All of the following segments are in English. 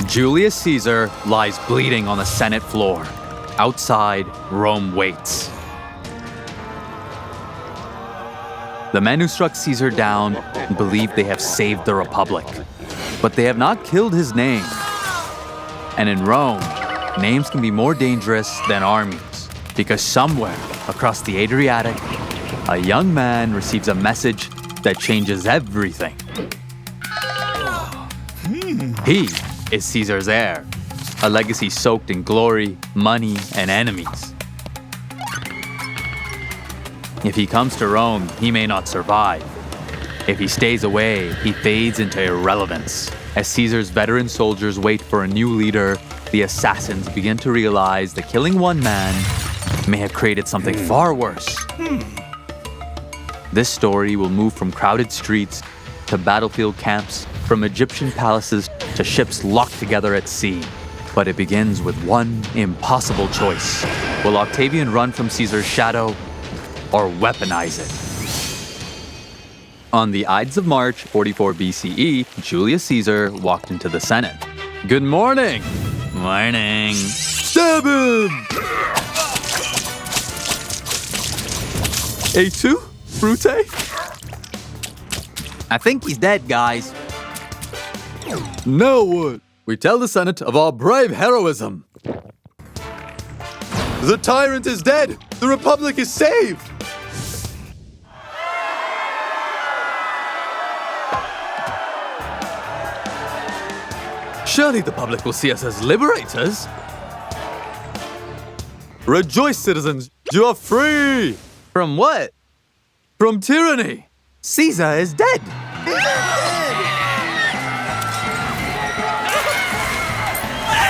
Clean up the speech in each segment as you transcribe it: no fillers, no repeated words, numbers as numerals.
Julius Caesar lies bleeding on the Senate floor. Outside, Rome waits. The men who struck Caesar down believe they have saved the Republic, but they have not killed his name. And in Rome, names can be more dangerous than armies, because somewhere across the Adriatic, a young man receives a message that changes everything. He is Caesar's heir, a legacy soaked in glory, money, and enemies. If he comes to Rome, he may not survive. If he stays away, he fades into irrelevance. As Caesar's veteran soldiers wait for a new leader, the assassins begin to realize that killing one man may have created something far worse. This story will move from crowded streets to battlefield camps, from Egyptian palaces to ships locked together at sea. But it begins with one impossible choice. Will Octavian run from Caesar's shadow or weaponize it? On the Ides of March, 44 BCE, Julius Caesar walked into the Senate. Good morning! Morning. Stab him! A2? Brute? I think he's dead, guys. Now what? We tell the Senate of our brave heroism. The tyrant is dead! The Republic is saved! Surely the public will see us as liberators. Rejoice, citizens! You are free! From what? From tyranny! Caesar is dead!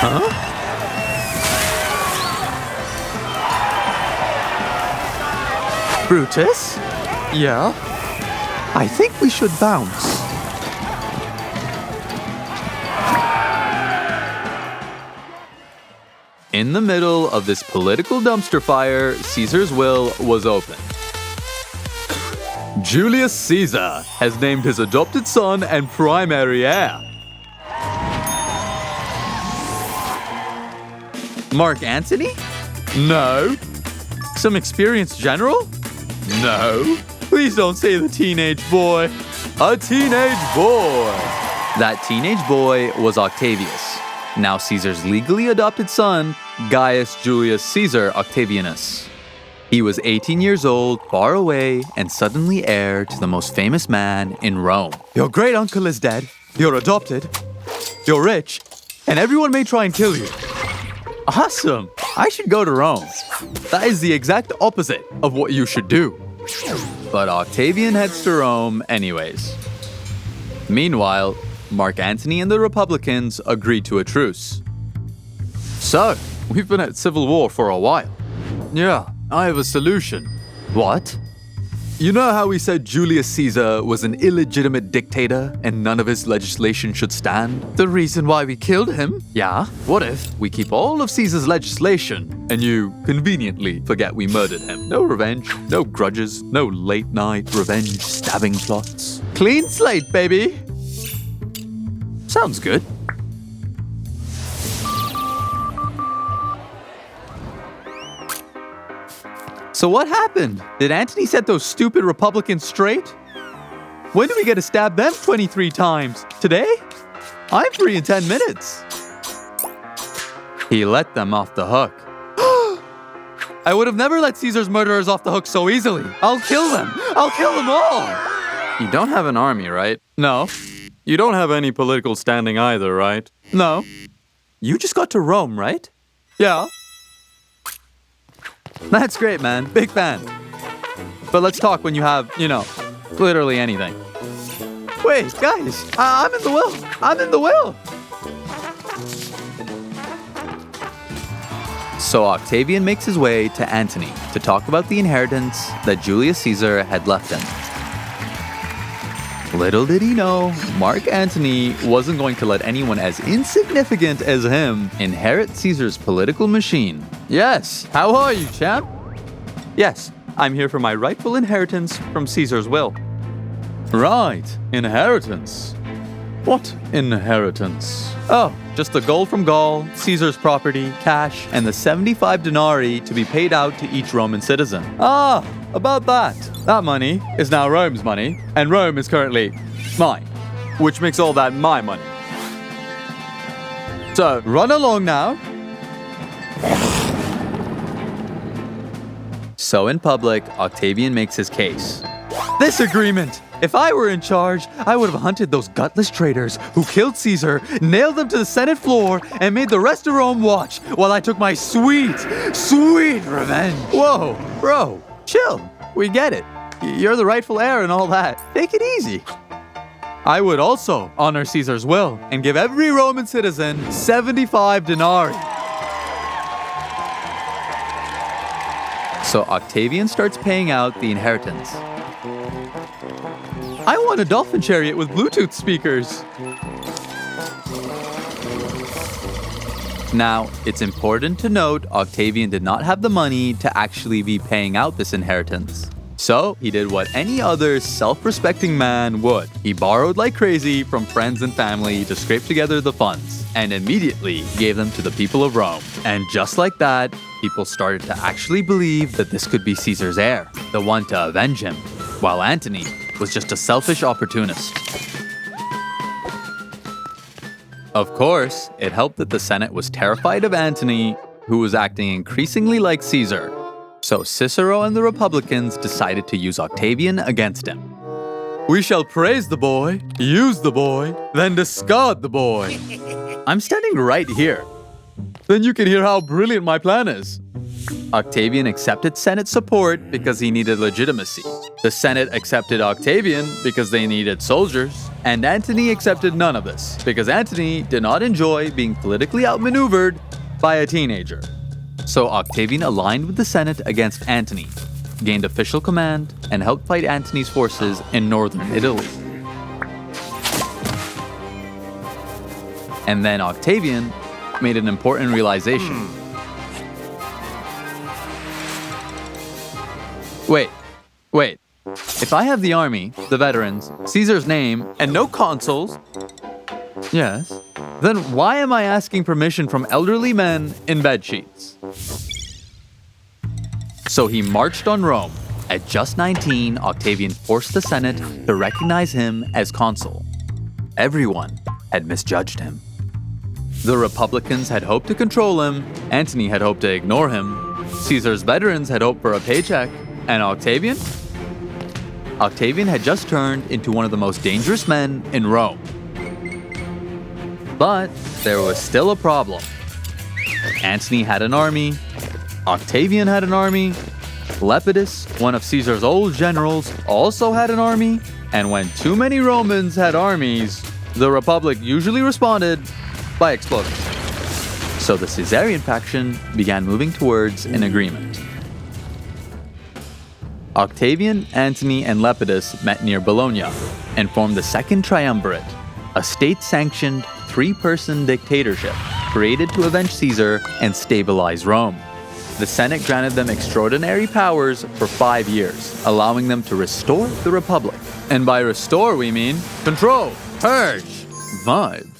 Huh? Brutus? Yeah? I think we should bounce. In the middle of this political dumpster fire, Caesar's will was open. Julius Caesar has named his adopted son and primary heir. Mark Antony? No. Some experienced general? No. Please don't say the teenage boy. A teenage boy. That teenage boy was Octavius, now Caesar's legally adopted son, Gaius Julius Caesar Octavianus. He was 18 years old, far away, and suddenly heir to the most famous man in Rome. Your great uncle is dead. You're adopted. You're rich. And everyone may try and kill you. Awesome! I should go to Rome. That is the exact opposite of what you should do. But Octavian heads to Rome anyways. Meanwhile, Mark Antony and the Republicans agreed to a truce. So, we've been at civil war for a while. Yeah, I have a solution. What? You know how we said Julius Caesar was an illegitimate dictator and none of his legislation should stand? The reason why we killed him? Yeah. What if we keep all of Caesar's legislation and you conveniently forget we murdered him? No revenge, no grudges, no late-night revenge stabbing plots. Clean slate, baby! Sounds good. So what happened? Did Antony set those stupid Republicans straight? When do we get to stab them 23 times? Today? I'm free in 10 minutes. He let them off the hook. I would have never let Caesar's murderers off the hook so easily. I'll kill them. I'll kill them all. You don't have an army, right? No. You don't have any political standing either, right? No. You just got to Rome, right? Yeah. That's great, man. Big fan. But let's talk when you have, literally anything. Wait, guys. I'm in the will. I'm in the will. So Octavian makes his way to Antony to talk about the inheritance that Julius Caesar had left him. Little did he know, Mark Antony wasn't going to let anyone as insignificant as him inherit Caesar's political machine. Yes, how are you, champ? Yes, I'm here for my rightful inheritance from Caesar's will. Right, inheritance. What inheritance? Oh, just the gold from Gaul, Caesar's property, cash, and the 75 denarii to be paid out to each Roman citizen. Ah, about that. That money is now Rome's money, and Rome is currently mine, which makes all that my money. So, run along now. So in public, Octavian makes his case. This agreement! If I were in charge, I would have hunted those gutless traitors who killed Caesar, nailed them to the Senate floor, and made the rest of Rome watch while I took my sweet revenge. Whoa, bro, chill. We get it. You're the rightful heir and all that. Take it easy. I would also honor Caesar's will and give every Roman citizen 75 denarii. So Octavian starts paying out the inheritance. I want a dolphin chariot with Bluetooth speakers. Now, it's important to note Octavian did not have the money to actually be paying out this inheritance. So, he did what any other self-respecting man would. He borrowed like crazy from friends and family to scrape together the funds, and immediately gave them to the people of Rome. And just like that, people started to actually believe that this could be Caesar's heir, the one to avenge him, while Antony was just a selfish opportunist. Of course, it helped that the Senate was terrified of Antony, who was acting increasingly like Caesar. So Cicero and the Republicans decided to use Octavian against him. We shall praise the boy, use the boy, then discard the boy. I'm standing right here. Then you can hear how brilliant my plan is. Octavian accepted Senate support because he needed legitimacy. The Senate accepted Octavian because they needed soldiers. And Antony accepted none of this because Antony did not enjoy being politically outmaneuvered by a teenager. So Octavian aligned with the Senate against Antony, gained official command, and helped fight Antony's forces in northern Italy. And then Octavian made an important realization. Wait. If I have the army, the veterans, Caesar's name, and no consuls, yes, then why am I asking permission from elderly men in bedsheets? So he marched on Rome. At just 19, Octavian forced the Senate to recognize him as consul. Everyone had misjudged him. The Republicans had hoped to control him, Antony had hoped to ignore him, Caesar's veterans had hoped for a paycheck, and Octavian? Octavian had just turned into one of the most dangerous men in Rome. But there was still a problem. Antony had an army, Octavian had an army, Lepidus, one of Caesar's old generals, also had an army, and when too many Romans had armies, the Republic usually responded by exploding. So the Caesarian faction began moving towards an agreement. Octavian, Antony, and Lepidus met near Bologna and formed the Second Triumvirate, a state-sanctioned, three-person dictatorship created to avenge Caesar and stabilize Rome. The Senate granted them extraordinary powers for 5 years, allowing them to restore the Republic. And by restore, we mean control, purge, vibes.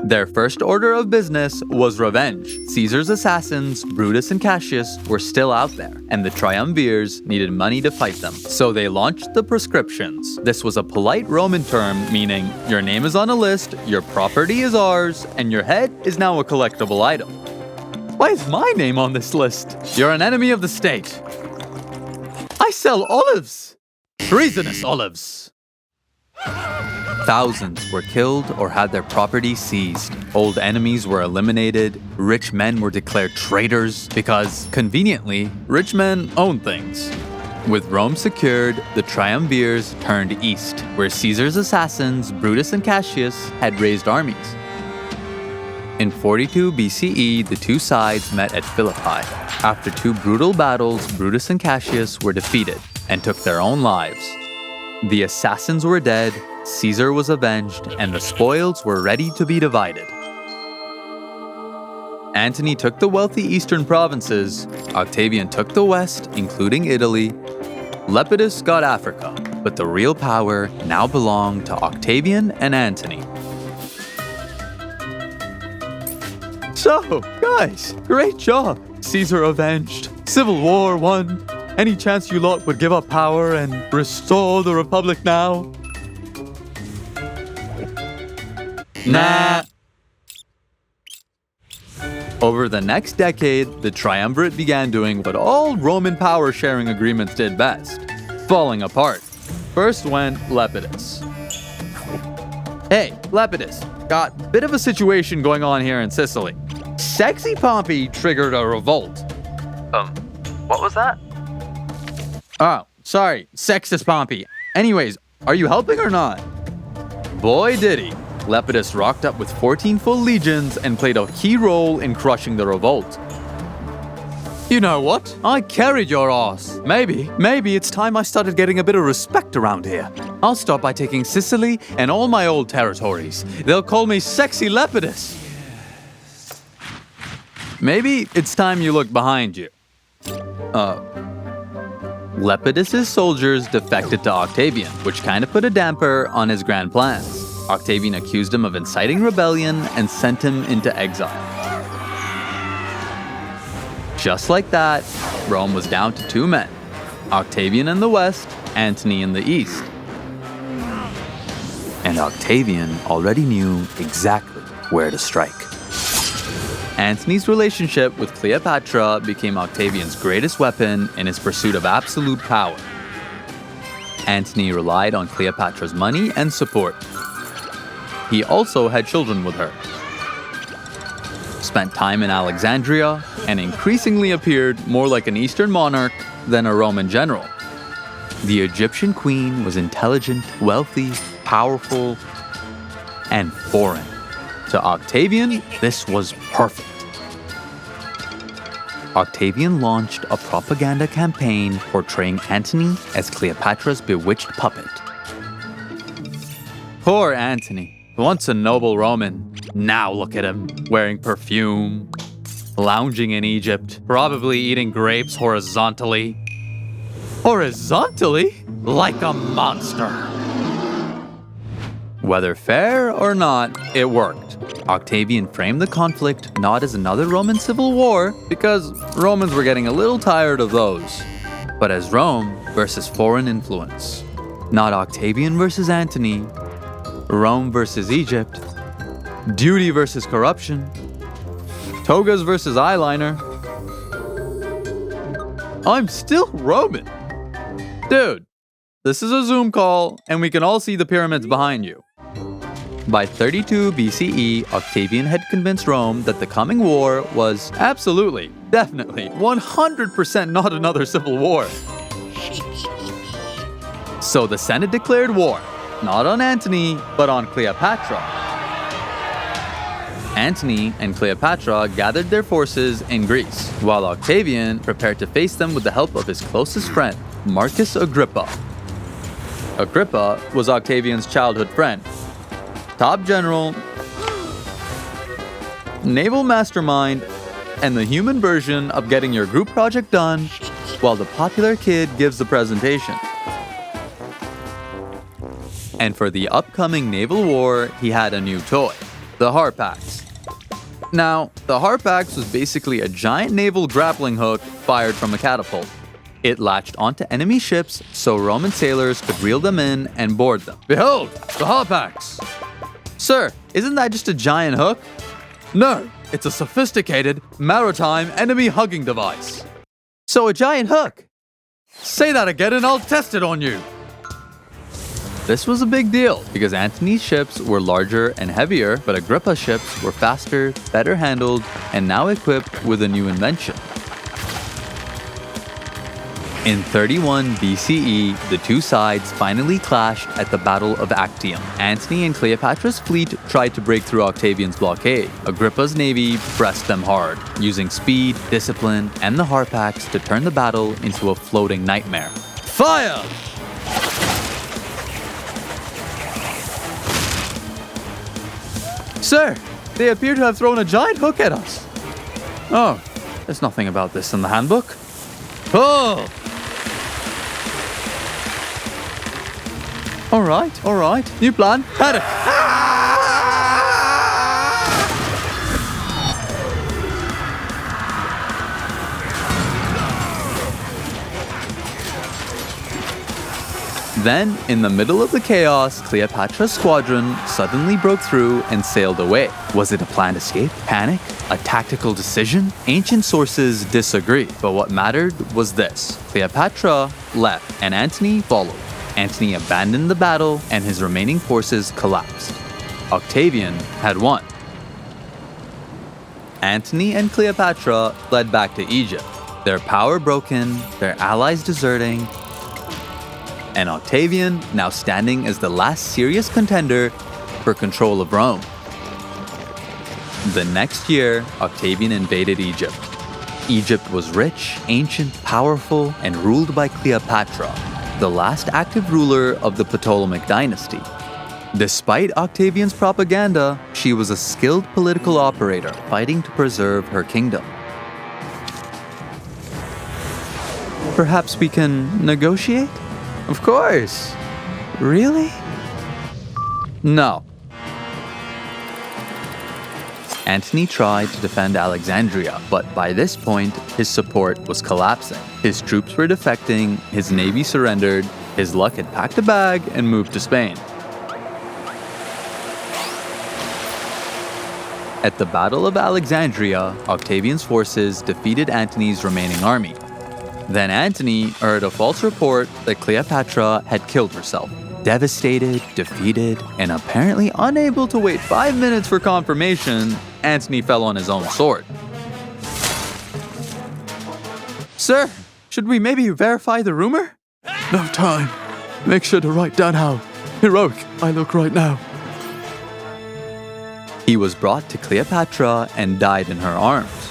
Their first order of business was revenge. Caesar's assassins, Brutus and Cassius, were still out there, and the triumvirs needed money to fight them. So they launched the proscriptions. This was a polite Roman term meaning your name is on a list, your property is ours, and your head is now a collectible item. Why is my name on this list? You're an enemy of the state. I sell olives. Treasonous olives. Thousands were killed or had their property seized. Old enemies were eliminated. Rich men were declared traitors because, conveniently, rich men own things. With Rome secured, the triumvirs turned east, where Caesar's assassins, Brutus and Cassius, had raised armies. In 42 BCE, the two sides met at Philippi. After 2 brutal battles, Brutus and Cassius were defeated and took their own lives. The assassins were dead, Caesar was avenged, and the spoils were ready to be divided. Antony took the wealthy eastern provinces, Octavian took the west, including Italy. Lepidus got Africa, but the real power now belonged to Octavian and Antony. So, guys, great job. Caesar avenged. Civil War won. Any chance you lot would give up power and restore the Republic now? Nah. Over the next decade, the triumvirate began doing what all Roman power-sharing agreements did best, falling apart. First went Lepidus. Hey, Lepidus, got a bit of a situation going on here in Sicily. Sexy Pompey triggered a revolt. What was that? Oh, sorry, sexist Pompey. Anyways, are you helping or not? Boy did he. Lepidus rocked up with 14 full legions and played a key role in crushing the revolt. You know what? I carried your ass. Maybe it's time I started getting a bit of respect around here. I'll start by taking Sicily and all my old territories. They'll call me Sexy Lepidus. Maybe it's time you look behind you. Lepidus's soldiers defected to Octavian, which kind of put a damper on his grand plans. Octavian accused him of inciting rebellion and sent him into exile. Just like that, Rome was down to two men, Octavian in the west, Antony in the east. And Octavian already knew exactly where to strike. Antony's relationship with Cleopatra became Octavian's greatest weapon in his pursuit of absolute power. Antony relied on Cleopatra's money and support. He also had children with her, spent time in Alexandria, and increasingly appeared more like an Eastern monarch than a Roman general. The Egyptian queen was intelligent, wealthy, powerful, and foreign. To Octavian, this was perfect. Octavian launched a propaganda campaign portraying Antony as Cleopatra's bewitched puppet. Poor Antony. Once a noble Roman, now look at him, wearing perfume, lounging in Egypt, probably eating grapes horizontally. Horizontally? Like a monster. Whether fair or not, it worked. Octavian framed the conflict not as another Roman civil war, because Romans were getting a little tired of those, but as Rome versus foreign influence. Not Octavian versus Antony, Rome versus Egypt, duty versus corruption, togas versus eyeliner. I'm still Roman. Dude, this is a Zoom call and we can all see the pyramids behind you. By 32 BCE, Octavian had convinced Rome that the coming war was absolutely, definitely, 100% not another civil war. So the Senate declared war. Not on Antony, but on Cleopatra. Antony and Cleopatra gathered their forces in Greece, while Octavian prepared to face them with the help of his closest friend, Marcus Agrippa. Agrippa was Octavian's childhood friend, top general, naval mastermind, and the human version of getting your group project done while the popular kid gives the presentation. And for the upcoming naval war, he had a new toy, the Harpax. Now, the Harpax was basically a giant naval grappling hook fired from a catapult. It latched onto enemy ships so Roman sailors could reel them in and board them. Behold, the Harpax! Sir, isn't that just a giant hook? No, it's a sophisticated, maritime enemy hugging device. So a giant hook. Say that again and I'll test it on you. This was a big deal because Antony's ships were larger and heavier, but Agrippa's ships were faster, better handled, and now equipped with a new invention. In 31 BCE, the two sides finally clashed at the Battle of Actium. Antony and Cleopatra's fleet tried to break through Octavian's blockade. Agrippa's navy pressed them hard, using speed, discipline, and the Harpax to turn the battle into a floating nightmare. Fire! Sir, they appear to have thrown a giant hook at us. Oh, there's nothing about this in the handbook. Oh! All right. New plan. Haddock. Then, in the middle of the chaos, Cleopatra's squadron suddenly broke through and sailed away. Was it a planned escape? Panic? A tactical decision? Ancient sources disagree, but what mattered was this. Cleopatra left, and Antony followed. Antony abandoned the battle, and his remaining forces collapsed. Octavian had won. Antony and Cleopatra fled back to Egypt, their power broken, their allies deserting, and Octavian now standing as the last serious contender for control of Rome. The next year, Octavian invaded Egypt. Egypt was rich, ancient, powerful, and ruled by Cleopatra, the last active ruler of the Ptolemaic dynasty. Despite Octavian's propaganda, she was a skilled political operator fighting to preserve her kingdom. Perhaps we can negotiate? Of course. Really? No. Antony tried to defend Alexandria, but by this point, his support was collapsing. His troops were defecting, his navy surrendered, his luck had packed a bag and moved to Spain. At the Battle of Alexandria, Octavian's forces defeated Antony's remaining army. Then Antony heard a false report that Cleopatra had killed herself. Devastated, defeated, and apparently unable to wait 5 minutes for confirmation, Antony fell on his own sword. Sir, should we maybe verify the rumor? No time. Make sure to write down how heroic I look right now. He was brought to Cleopatra and died in her arms,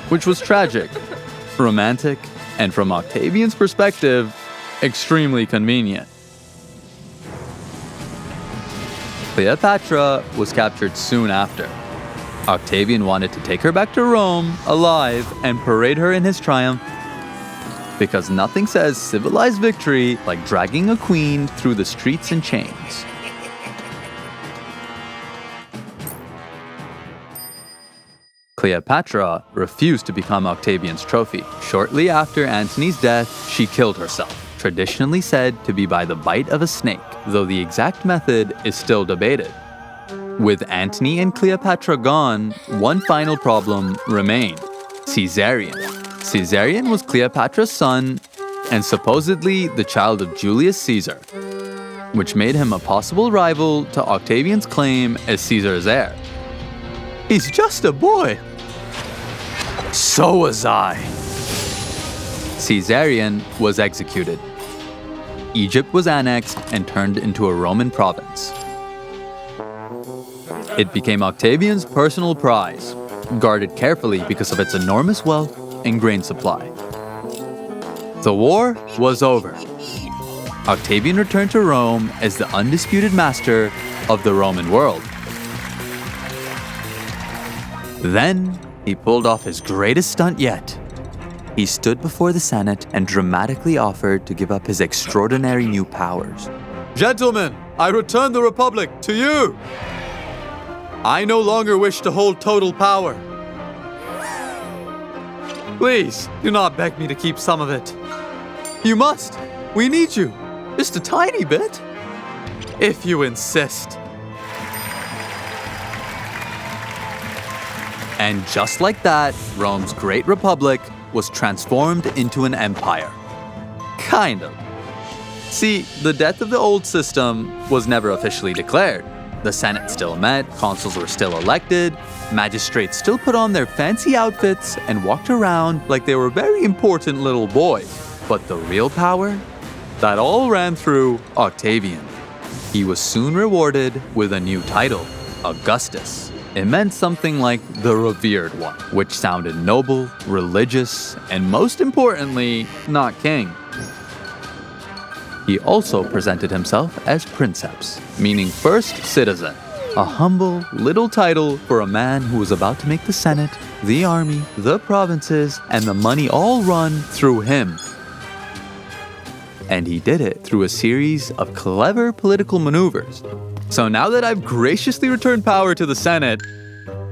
which was tragic, romantic, and from Octavian's perspective, extremely convenient. Cleopatra was captured soon after. Octavian wanted to take her back to Rome, alive, and parade her in his triumph, because nothing says civilized victory like dragging a queen through the streets in chains. Cleopatra refused to become Octavian's trophy. Shortly after Antony's death, she killed herself, traditionally said to be by the bite of a snake, though the exact method is still debated. With Antony and Cleopatra gone, one final problem remained: Caesarion. Caesarion was Cleopatra's son and supposedly the child of Julius Caesar, which made him a possible rival to Octavian's claim as Caesar's heir. He's just a boy. So was I. Caesarion was executed. Egypt was annexed and turned into a Roman province. It became Octavian's personal prize, guarded carefully because of its enormous wealth and grain supply. The war was over. Octavian returned to Rome as the undisputed master of the Roman world. Then, he pulled off his greatest stunt yet. He stood before the Senate and dramatically offered to give up his extraordinary new powers. Gentlemen, I return the Republic to you. I no longer wish to hold total power. Please, do not beg me to keep some of it. You must. We need you. Just a tiny bit. If you insist. And just like that, Rome's great republic was transformed into an empire. Kind of. See, the death of the old system was never officially declared. The Senate still met, consuls were still elected, magistrates still put on their fancy outfits and walked around like they were very important little boys. But the real power? That all ran through Octavian. He was soon rewarded with a new title, Augustus. It meant something like the revered one, which sounded noble, religious, and most importantly, not king. He also presented himself as princeps, meaning first citizen, a humble little title for a man who was about to make the Senate, the army, the provinces, and the money all run through him. And he did it through a series of clever political maneuvers. So now that I've graciously returned power to the Senate,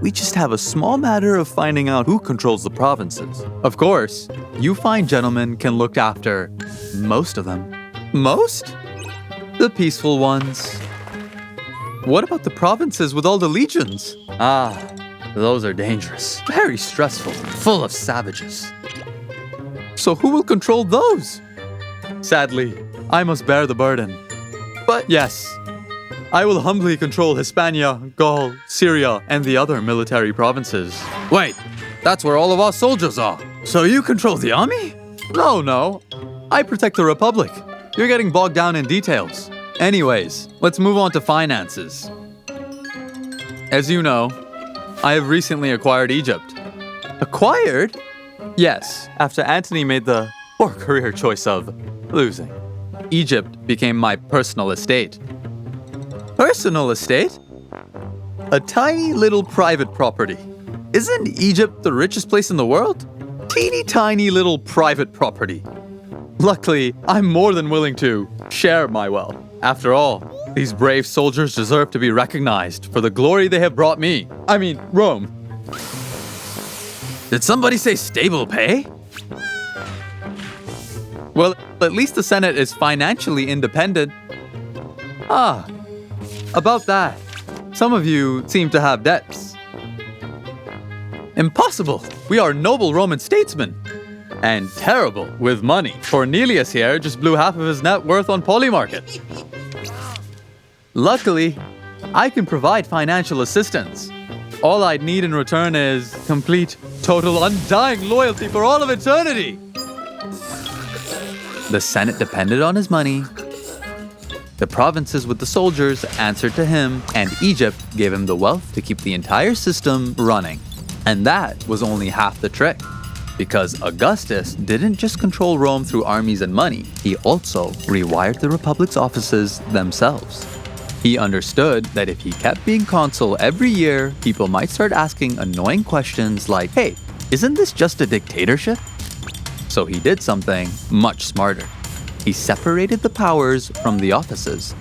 we just have a small matter of finding out who controls the provinces. Of course, you fine gentlemen can look after most of them. Most? The peaceful ones. What about the provinces with all the legions? Ah, those are dangerous. Very stressful, full of savages. So who will control those? Sadly, I must bear the burden. But yes, I will humbly control Hispania, Gaul, Syria, and the other military provinces. Wait, that's where all of our soldiers are. So you control the army? No. I protect the Republic. You're getting bogged down in details. Anyways, let's move on to finances. As you know, I have recently acquired Egypt. Acquired? Yes, after Antony made the poor career choice of losing. Egypt became my personal estate. Personal estate? A tiny little private property. Isn't Egypt the richest place in the world? Teeny tiny little private property. Luckily, I'm more than willing to share my wealth. After all, these brave soldiers deserve to be recognized for the glory they have brought me. I mean, Rome. Did somebody say stable pay? Well, at least the Senate is financially independent. Ah, about that. Some of you seem to have debts. Impossible! We are noble Roman statesmen. And terrible with money. Cornelius here just blew half of his net worth on Polymarket. Luckily, I can provide financial assistance. All I'd need in return is complete, total, undying loyalty for all of eternity. The Senate depended on his money. The provinces with the soldiers answered to him, and Egypt gave him the wealth to keep the entire system running. And that was only half the trick. Because Augustus didn't just control Rome through armies and money, he also rewired the Republic's offices themselves. He understood that if he kept being consul every year, people might start asking annoying questions like, hey, isn't this just a dictatorship? So he did something much smarter. He separated the powers from the offices.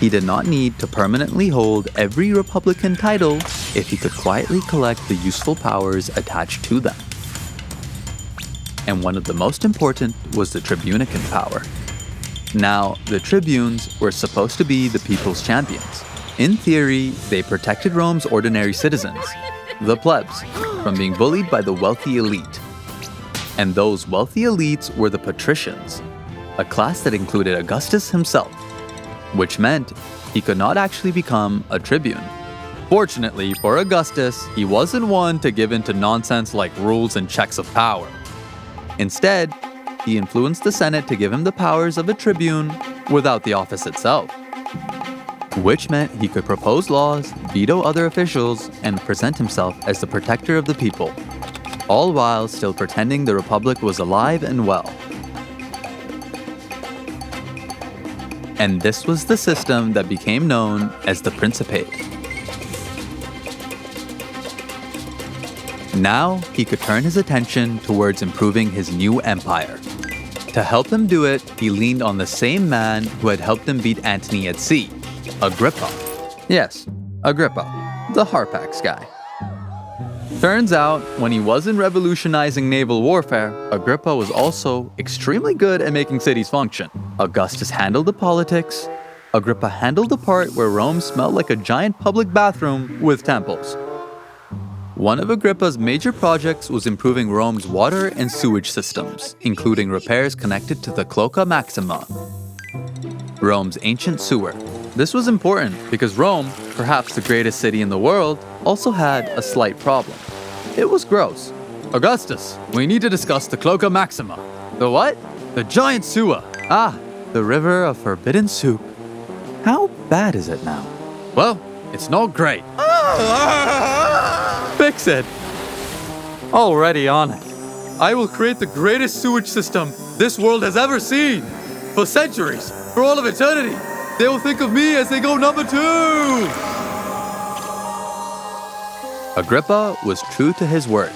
He did not need to permanently hold every Republican title if he could quietly collect the useful powers attached to them. And one of the most important was the tribunican power. Now, the tribunes were supposed to be the people's champions. In theory, they protected Rome's ordinary citizens, the plebs, from being bullied by the wealthy elite. And those wealthy elites were the patricians, a class that included Augustus himself, which meant he could not actually become a tribune. Fortunately for Augustus, he wasn't one to give in to nonsense like rules and checks of power. Instead, he influenced the Senate to give him the powers of a tribune without the office itself, which meant he could propose laws, veto other officials, and present himself as the protector of the people, all while still pretending the Republic was alive and well. And this was the system that became known as the Principate. Now, he could turn his attention towards improving his new empire. To help him do it, he leaned on the same man who had helped him beat Antony at sea, Agrippa. Yes, Agrippa, the Harpax guy. Turns out, when he wasn't revolutionizing naval warfare, Agrippa was also extremely good at making cities function. Augustus handled the politics. Agrippa handled the part where Rome smelled like a giant public bathroom with temples. One of Agrippa's major projects was improving Rome's water and sewage systems, including repairs connected to the Cloaca Maxima, Rome's ancient sewer. This was important because Rome, perhaps the greatest city in the world, also had a slight problem. It was gross. Augustus, we need to discuss the Cloaca Maxima. The what? The giant sewer. Ah, the river of forbidden soup. How bad is it now? Well, it's not great. Fix it. Already on it. I will create the greatest sewage system this world has ever seen. For centuries, for all of eternity, they will think of me as they go number 2. Agrippa was true to his word.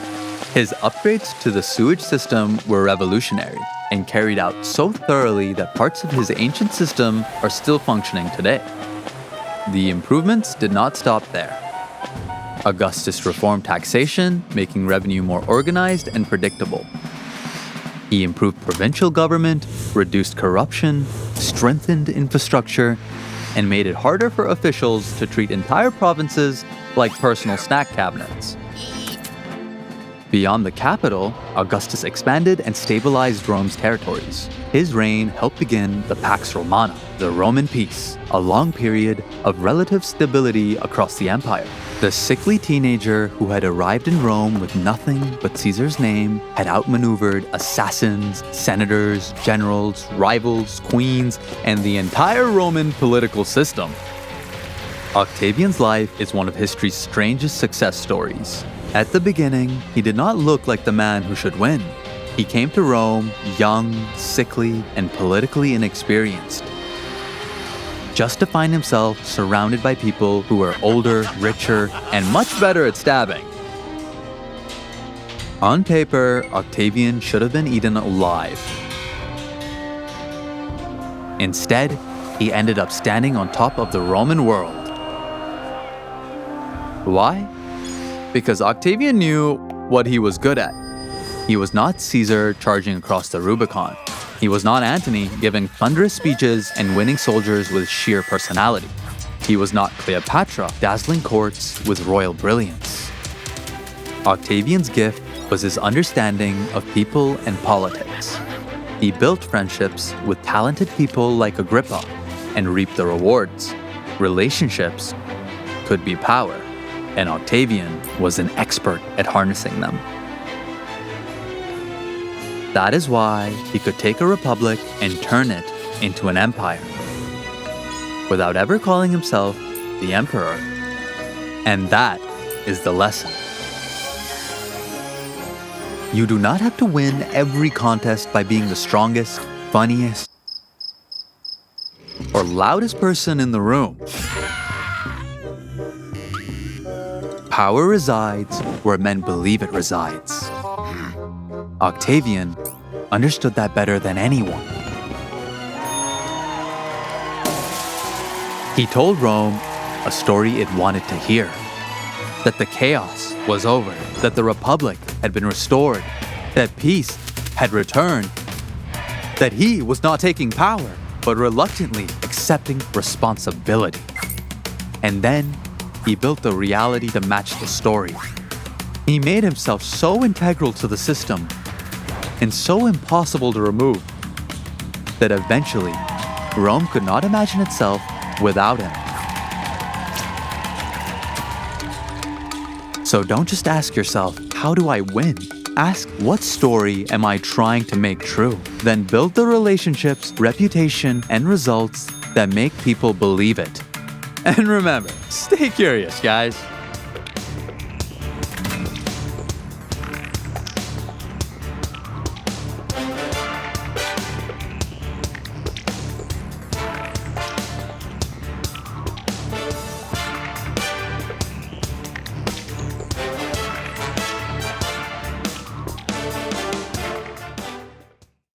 His upgrades to the sewage system were revolutionary and carried out so thoroughly that parts of his ancient system are still functioning today. The improvements did not stop there. Augustus reformed taxation, making revenue more organized and predictable. He improved provincial government, reduced corruption, strengthened infrastructure, and made it harder for officials to treat entire provinces like personal snack cabinets. Beyond the capital, Augustus expanded and stabilized Rome's territories. His reign helped begin the Pax Romana, the Roman peace, a long period of relative stability across the empire. The sickly teenager who had arrived in Rome with nothing but Caesar's name had outmaneuvered assassins, senators, generals, rivals, queens, and the entire Roman political system. Octavian's life is one of history's strangest success stories. At the beginning, he did not look like the man who should win. He came to Rome young, sickly, and politically inexperienced, just to find himself surrounded by people who were older, richer, and much better at stabbing. On paper, Octavian should have been eaten alive. Instead, he ended up standing on top of the Roman world. Why? Because Octavian knew what he was good at. He was not Caesar charging across the Rubicon. He was not Antony giving thunderous speeches and winning soldiers with sheer personality. He was not Cleopatra dazzling courts with royal brilliance. Octavian's gift was his understanding of people and politics. He built friendships with talented people like Agrippa and reaped the rewards. Relationships could be power, and Octavian was an expert at harnessing them. That is why he could take a republic and turn it into an empire, without ever calling himself the emperor. And that is the lesson. You do not have to win every contest by being the strongest, funniest, or loudest person in the room. Power resides where men believe it resides. Octavian understood that better than anyone. He told Rome a story it wanted to hear. That the chaos was over, that the Republic had been restored, that peace had returned, that he was not taking power, but reluctantly accepting responsibility. And then he built the reality to match the story. He made himself so integral to the system and so impossible to remove that eventually Rome could not imagine itself without him. So don't just ask yourself, how do I win? Ask, what story am I trying to make true? Then build the relationships, reputation, and results that make people believe it. And remember, stay curious, guys.